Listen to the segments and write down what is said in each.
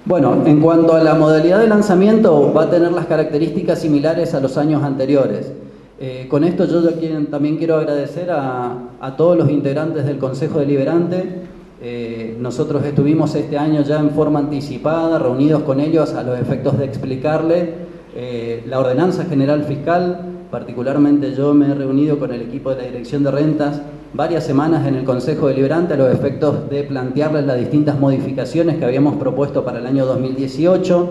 Bueno, en cuanto a la modalidad de lanzamiento, va a tener las características similares a los años anteriores. Con esto yo también quiero agradecer a todos los integrantes del Consejo Deliberante. Nosotros estuvimos este año ya en forma anticipada, reunidos con ellos a los efectos de explicarle la ordenanza general fiscal. Particularmente yo me he reunido con el equipo de la Dirección de Rentas varias semanas en el Consejo Deliberante a los efectos de plantearles las distintas modificaciones que habíamos propuesto para el año 2018.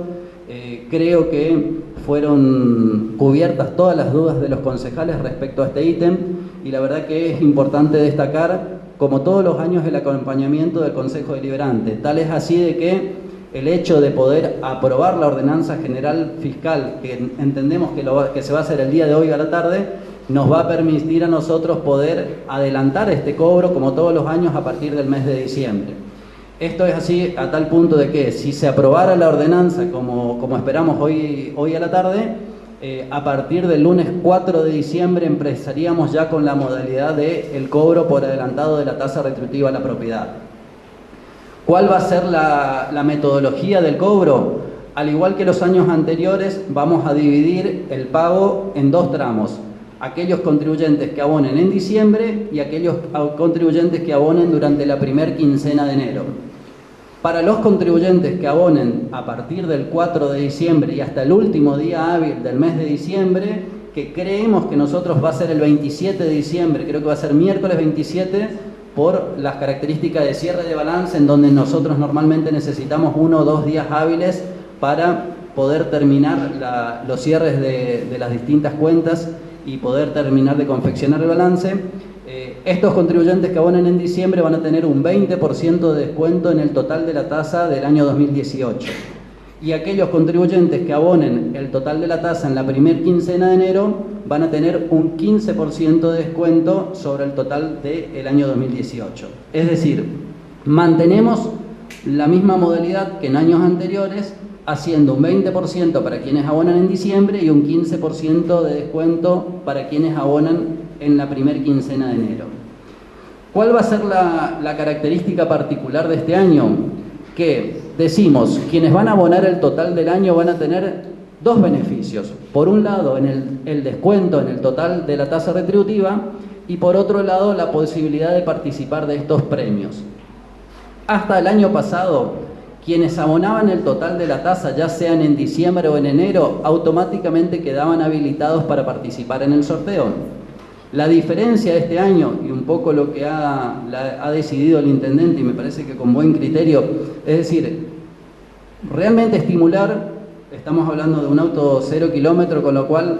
Creo que fueron cubiertas todas las dudas de los concejales respecto a este ítem y la verdad que es importante destacar, como todos los años, el acompañamiento del Consejo Deliberante. Tal es así de que el hecho de poder aprobar la ordenanza general fiscal, que entendemos que se va a hacer el día de hoy a la tarde, nos va a permitir a nosotros poder adelantar este cobro como todos los años a partir del mes de diciembre. Esto es así a tal punto de que si se aprobara la ordenanza como esperamos hoy a la tarde, a partir del lunes 4 de diciembre empezaríamos ya con la modalidad del cobro por adelantado de la tasa retributiva a la propiedad. ¿Cuál va a ser la metodología del cobro? Al igual que los años anteriores, vamos a dividir el pago en dos tramos. Aquellos contribuyentes que abonen en diciembre y aquellos contribuyentes que abonen durante la primera quincena de enero. Para los contribuyentes que abonen a partir del 4 de diciembre y hasta el último día hábil del mes de diciembre, que creemos que nosotros va a ser el 27 de diciembre, creo que va a ser miércoles 27, por las características de cierre de balance, en donde nosotros normalmente necesitamos 1 o 2 días hábiles para poder terminar los cierres de las distintas cuentas y poder terminar de confeccionar el balance. Estos contribuyentes que abonen en diciembre van a tener un 20% de descuento en el total de la tasa del año 2018. Y aquellos contribuyentes que abonen el total de la tasa en la primera quincena de enero van a tener un 15% de descuento sobre el total del año 2018. Es decir, mantenemos la misma modalidad que en años anteriores, haciendo un 20% para quienes abonan en diciembre y un 15% de descuento para quienes abonan en la primera quincena de enero. ¿Cuál va a ser la característica particular de este año? Que decimos, quienes van a abonar el total del año van a tener dos beneficios. Por un lado, en el descuento en el total de la tasa retributiva y por otro lado, la posibilidad de participar de estos premios. Hasta el año pasado, quienes abonaban el total de la tasa, ya sean en diciembre o en enero, automáticamente quedaban habilitados para participar en el sorteo. La diferencia de este año, y un poco lo que ha decidido el intendente, y me parece que con buen criterio, es decir, realmente estimular, estamos hablando de un auto 0 kilómetro, con lo cual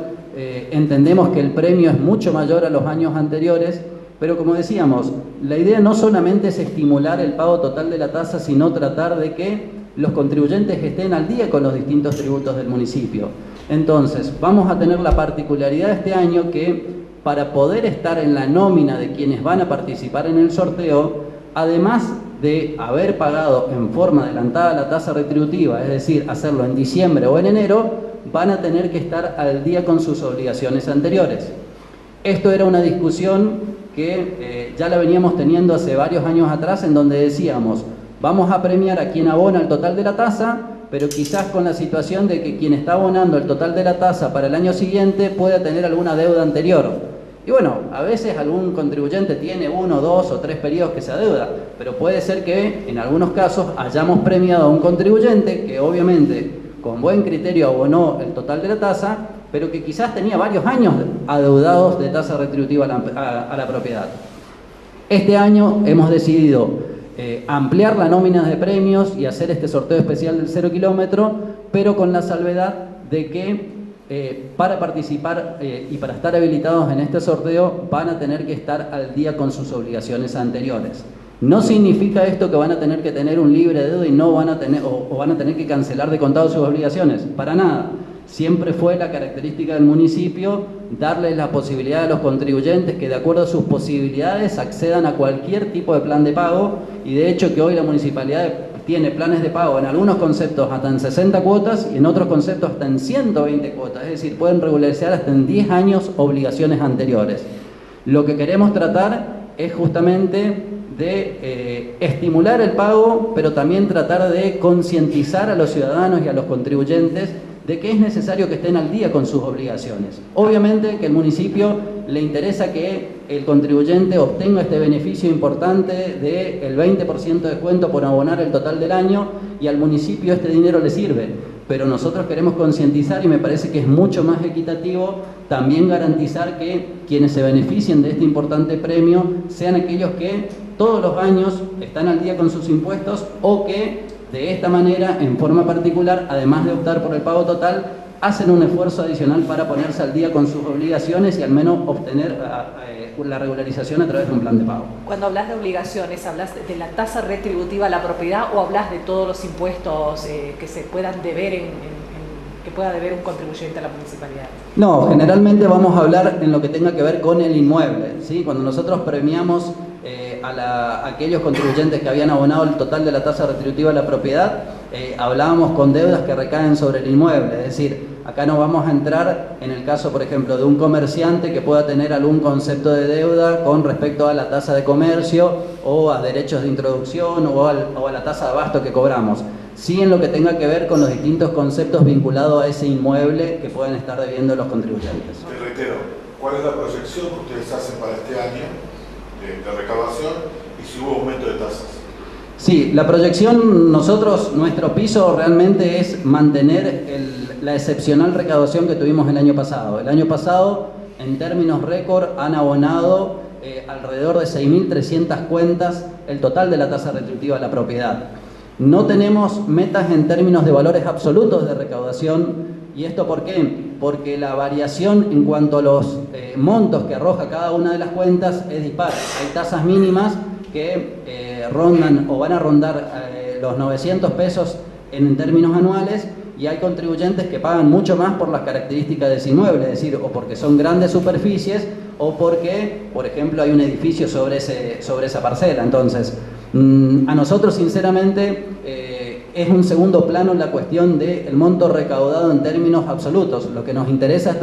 entendemos que el premio es mucho mayor a los años anteriores, pero como decíamos, la idea no solamente es estimular el pago total de la tasa, sino tratar de que los contribuyentes estén al día con los distintos tributos del municipio. Entonces, vamos a tener la particularidad este año que para poder estar en la nómina de quienes van a participar en el sorteo, además de haber pagado en forma adelantada la tasa retributiva, es decir, hacerlo en diciembre o en enero, van a tener que estar al día con sus obligaciones anteriores. Esto era una discusión que ya la veníamos teniendo hace varios años atrás, en donde decíamos, vamos a premiar a quien abona el total de la tasa, pero quizás con la situación de que quien está abonando el total de la tasa para el año siguiente pueda tener alguna deuda anterior. Y bueno, a veces algún contribuyente tiene 1, 2 o 3 periodos que se adeuda, pero puede ser que en algunos casos hayamos premiado a un contribuyente que obviamente con buen criterio abonó el total de la tasa, pero que quizás tenía varios años adeudados de tasa retributiva a la propiedad. Este año hemos decidido ampliar la nómina de premios y hacer este sorteo especial del 0 kilómetro, pero con la salvedad de que para participar y para estar habilitados en este sorteo van a tener que estar al día con sus obligaciones anteriores. No significa esto que van a tener que tener un libre deuda y no van a tener o van a tener que cancelar de contado sus obligaciones, para nada. Siempre fue la característica del municipio darles la posibilidad a los contribuyentes que de acuerdo a sus posibilidades accedan a cualquier tipo de plan de pago, y de hecho que hoy la municipalidad tiene planes de pago en algunos conceptos hasta en 60 cuotas y en otros conceptos hasta en 120 cuotas, es decir, pueden regularizar hasta en 10 años obligaciones anteriores. Lo que queremos tratar es justamente de estimular el pago, pero también tratar de concientizar a los ciudadanos y a los contribuyentes de que es necesario que estén al día con sus obligaciones. Obviamente que al municipio le interesa que el contribuyente obtenga este beneficio importante del 20% de descuento por abonar el total del año, y al municipio este dinero le sirve. Pero nosotros queremos concientizar, y me parece que es mucho más equitativo también garantizar que quienes se beneficien de este importante premio sean aquellos que todos los años están al día con sus impuestos, o que de esta manera, en forma particular, además de optar por el pago total, hacen un esfuerzo adicional para ponerse al día con sus obligaciones y al menos obtener la regularización a través de un plan de pago. Cuando hablas de obligaciones, ¿hablas de la tasa retributiva a la propiedad o hablas de todos los impuestos que se puedan deber que pueda deber un contribuyente a la municipalidad? No, generalmente vamos a hablar en lo que tenga que ver con el inmueble, ¿sí? Cuando nosotros premiamos a aquellos contribuyentes que habían abonado el total de la tasa retributiva a la propiedad, hablábamos con deudas que recaen sobre el inmueble. Es decir, acá no vamos a entrar en el caso, por ejemplo, de un comerciante que pueda tener algún concepto de deuda con respecto a la tasa de comercio o a derechos de introducción o a la tasa de abasto que cobramos. Sí, en lo que tenga que ver con los distintos conceptos vinculados a ese inmueble que pueden estar debiendo los contribuyentes. Te reitero, ¿cuál es la proyección que ustedes hacen para este año de recaudación y si hubo aumento de tasas? Sí, la proyección, nuestro piso realmente es mantener la excepcional recaudación que tuvimos el año pasado. El año pasado, en términos récord, han abonado alrededor de 6.300 cuentas el total de la tasa retributiva a la propiedad. No tenemos metas en términos de valores absolutos de recaudación. ¿Y esto por qué? Porque la variación en cuanto a los montos que arroja cada una de las cuentas es dispar. Hay tasas mínimas que rondan o van a rondar los 900 pesos en términos anuales, y hay contribuyentes que pagan mucho más por las características de ese inmueble, es decir, o porque son grandes superficies o porque, por ejemplo, hay un edificio sobre esa parcela. Entonces, a nosotros, sinceramente, es un segundo plano la cuestión del monto recaudado en términos absolutos. Lo que nos interesa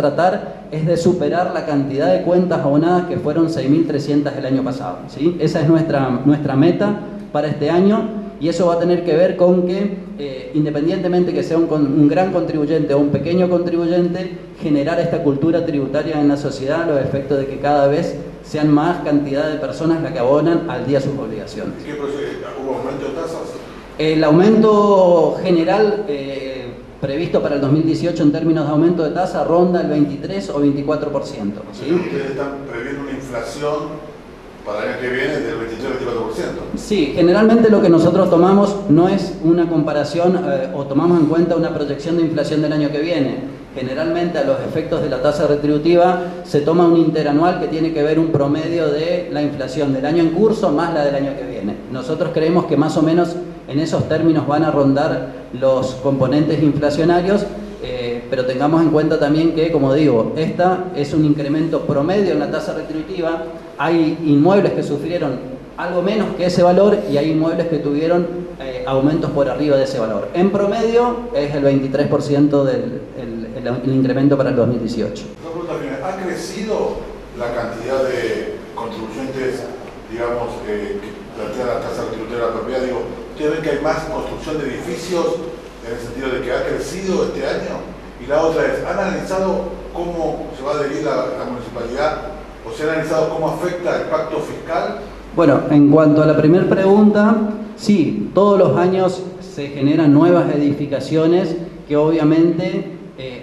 es de superar la cantidad de cuentas abonadas, que fueron 6.300 el año pasado, ¿sí? Esa es nuestra meta para este año, y eso va a tener que ver con que, independientemente que sea un gran contribuyente o un pequeño contribuyente, generar esta cultura tributaria en la sociedad a los efectos de que cada vez sean más cantidad de personas las que abonan al día sus obligaciones. ¿Qué proyecto? ¿Hubo aumento de tasas? El aumento general previsto para el 2018 en términos de aumento de tasa ronda el 23 o 24%. ¿Sí? ¿Ustedes están previendo una inflación para el año que viene del 23-24%? Sí, generalmente lo que nosotros tomamos no es una comparación o tomamos en cuenta una proyección de inflación del año que viene. Generalmente, a los efectos de la tasa retributiva, se toma un interanual que tiene que ver un promedio de la inflación del año en curso más la del año que viene. Nosotros creemos que más o menos en esos términos van a rondar los componentes inflacionarios, pero tengamos en cuenta también que, como digo, esta es un incremento promedio en la tasa retributiva. Hay inmuebles que sufrieron algo menos que ese valor y hay inmuebles que tuvieron aumentos por arriba de ese valor. En promedio es el 23% el incremento para el 2018. ¿Ha crecido la cantidad de contribuyentes, digamos, que plantean la tasa retributiva de la propiedad? Digo, ¿ustedes ven que hay más construcción de edificios en el sentido de que ha crecido este año? Y la otra es, ¿han analizado cómo se va a adherir la municipalidad? ¿O se ha analizado cómo afecta el pacto fiscal? Bueno, en cuanto a la primera pregunta, sí, todos los años se generan nuevas edificaciones que obviamente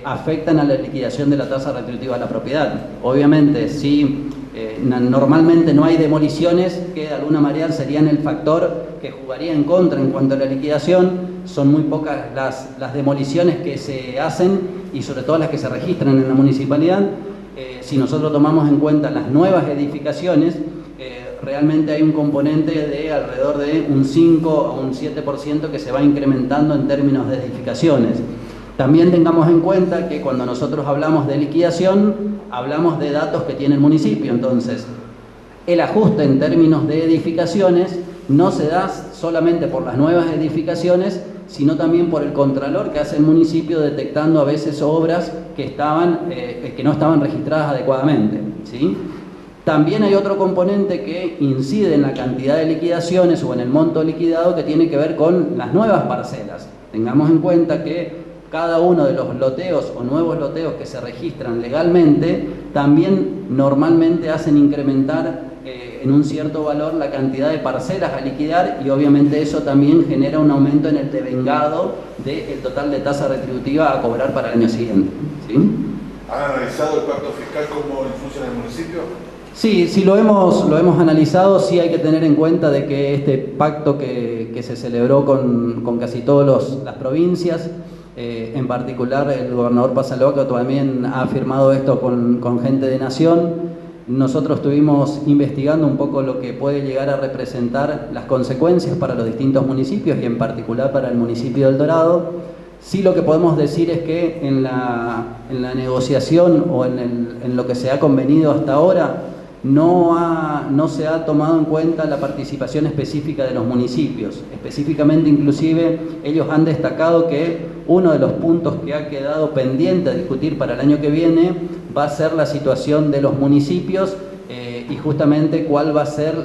afectan a la liquidación de la tasa retributiva de la propiedad. Obviamente, si normalmente no hay demoliciones, que de alguna manera serían el factor que jugaría en contra en cuanto a la liquidación. Son muy pocas las demoliciones que se hacen y sobre todo las que se registran en la municipalidad. Si nosotros tomamos en cuenta las nuevas edificaciones, realmente hay un componente de alrededor de un 5 a un 7% que se va incrementando en términos de edificaciones. También tengamos en cuenta que cuando nosotros hablamos de liquidación, hablamos de datos que tiene el municipio. Entonces, El ajuste en términos de edificaciones no se da solamente por las nuevas edificaciones, sino también por el contralor que hace el municipio detectando a veces obras que no estaban registradas adecuadamente, ¿sí? También hay otro componente que incide en la cantidad de liquidaciones o en el monto liquidado, que tiene que ver con las nuevas parcelas. Tengamos en cuenta que cada uno de los loteos o nuevos loteos que se registran legalmente también normalmente hacen incrementar en un cierto valor la cantidad de parcelas a liquidar, y obviamente eso también genera un aumento en el devengado del total de tasa retributiva a cobrar para el año siguiente, ¿sí? ¿Han analizado el pacto fiscal cómo influye en el municipio? Sí, lo hemos analizado. Sí, hay que tener en cuenta de que este pacto que se celebró con casi todas las provincias, en particular el gobernador Pasaloca también ha firmado esto con gente de Nación. Nosotros estuvimos investigando un poco lo que puede llegar a representar las consecuencias para los distintos municipios y en particular para el municipio de El Dorado. Sí, lo que podemos decir es que en la negociación o en lo que se ha convenido hasta ahora no se ha tomado en cuenta la participación específica de los municipios. Específicamente, inclusive, ellos han destacado que uno de los puntos que ha quedado pendiente a discutir para el año que viene va a ser la situación de los municipios y justamente cuál va a ser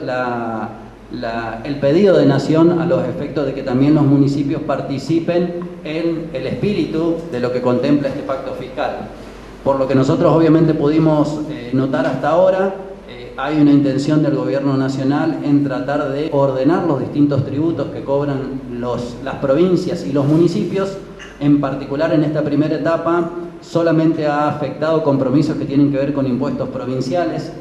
el pedido de Nación a los efectos de que también los municipios participen en el espíritu de lo que contempla este pacto fiscal. Por lo que nosotros obviamente pudimos notar hasta ahora, hay una intención del gobierno nacional en tratar de ordenar los distintos tributos que cobran las provincias y los municipios. En particular, en esta primera etapa solamente ha afectado compromisos que tienen que ver con impuestos provinciales.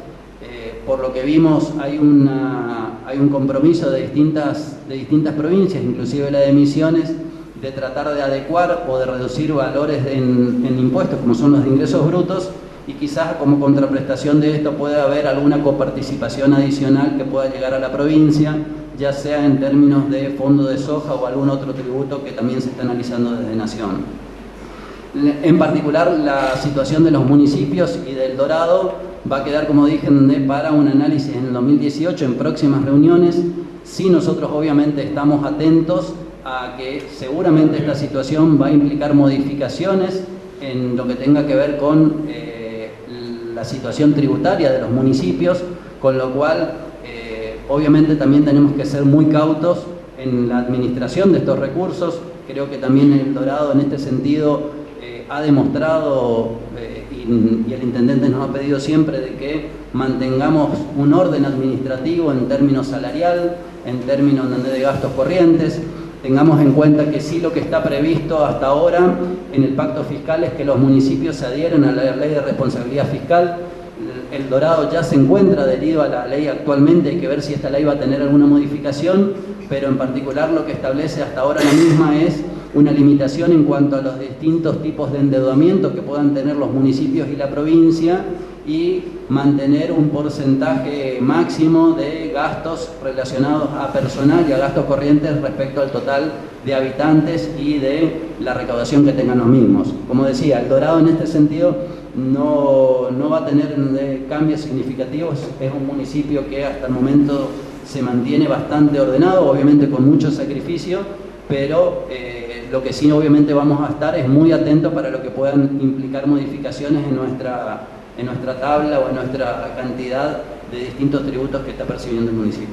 Por lo que vimos, hay un compromiso de distintas provincias, inclusive la de Misiones, de tratar de adecuar o de reducir valores en impuestos como son los de ingresos brutos, y quizás como contraprestación de esto puede haber alguna coparticipación adicional que pueda llegar a la provincia, ya sea en términos de fondo de soja o algún otro tributo que también se está analizando desde Nación. En particular, la situación de los municipios y del Dorado va a quedar, como dije, para un análisis en el 2018 en próximas reuniones. Sí, nosotros obviamente estamos atentos a que seguramente esta situación va a implicar modificaciones en lo que tenga que ver con la situación tributaria de los municipios, con lo cual obviamente también tenemos que ser muy cautos en la administración de estos recursos. Creo que también El Dorado en este sentido ha demostrado y el intendente nos ha pedido siempre de que mantengamos un orden administrativo en términos salarial, en términos de gastos corrientes. Tengamos en cuenta que sí, lo que está previsto hasta ahora en el pacto fiscal es que los municipios se adhieren a la ley de responsabilidad fiscal. El Dorado ya se encuentra adherido a la ley actualmente, hay que ver si esta ley va a tener alguna modificación, pero en particular lo que establece hasta ahora la misma es una limitación en cuanto a los distintos tipos de endeudamiento que puedan tener los municipios y la provincia, y mantener un porcentaje máximo de gastos relacionados a personal y a gastos corrientes respecto al total de habitantes y de la recaudación que tengan los mismos. Como decía, El Dorado en este sentido no va a tener cambios significativos. Es un municipio que hasta el momento se mantiene bastante ordenado, obviamente con mucho sacrificio, pero lo que sí obviamente vamos a estar es muy atentos para lo que puedan implicar modificaciones en nuestra tabla o en nuestra cantidad de distintos tributos que está percibiendo el municipio.